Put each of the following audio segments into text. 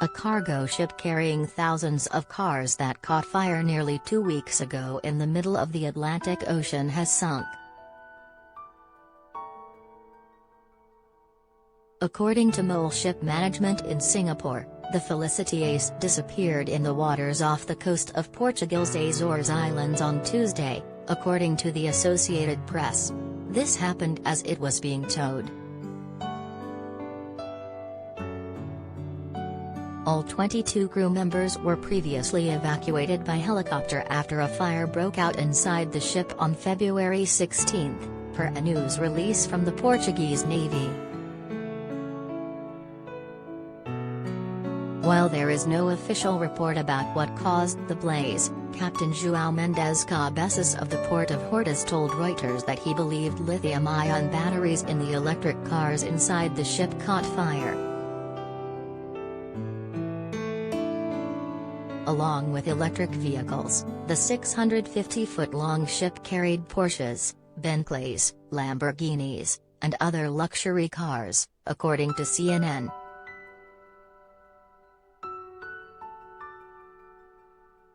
A cargo ship carrying thousands of cars that caught fire nearly 2 weeks ago in the middle of the Atlantic Ocean has sunk. According to MOL Ship Management in Singapore, the Felicity Ace disappeared in the waters off the coast of Portugal's Azores Islands on Tuesday, according to the Associated Press. This happened as it was being towed. All 22 crew members were previously evacuated by helicopter after a fire broke out inside the ship on February 16, per a news release from the Portuguese Navy. While there is no official report about what caused the blaze, Captain João Mendes Cabeças of the port of Hortas told Reuters that he believed lithium-ion batteries in the electric cars inside the ship caught fire. Along with electric vehicles, the 650-foot-long ship carried Porsches, Bentleys, Lamborghinis, and other luxury cars, according to CNN.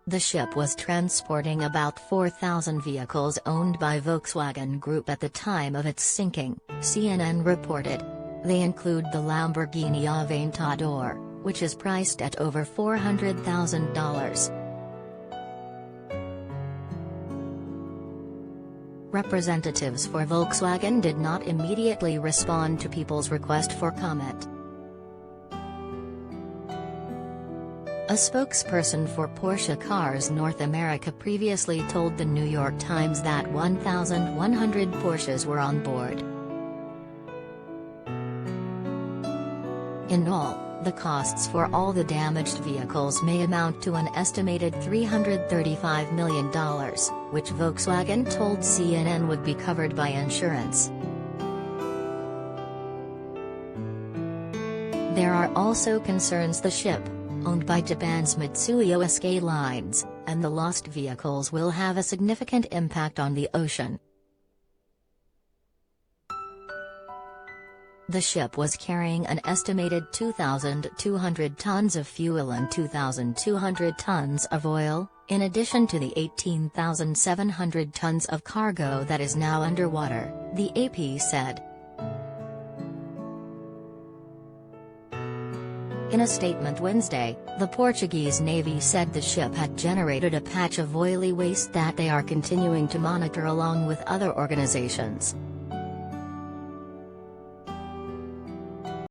The ship was transporting about 4,000 vehicles owned by Volkswagen Group at the time of its sinking, CNN reported. They include the Lamborghini Aventador, which is priced at over $400,000. Representatives for Volkswagen did not immediately respond to People's request for comment. A spokesperson for Porsche Cars North America previously told the New York Times that 1,100 Porsches were on board. In all, the costs for all the damaged vehicles may amount to an estimated $335 million, which Volkswagen told CNN would be covered by insurance. There are also concerns the ship, owned by Japan's Mitsui O.S.K. Lines, and the lost vehicles will have a significant impact on the ocean. The ship was carrying an estimated 2,200 tons of fuel and 2,200 tons of oil, in addition to the 18,700 tons of cargo that is now underwater, the AP said. In a statement Wednesday, the Portuguese Navy said the ship had generated a patch of oily waste that they are continuing to monitor along with other organizations.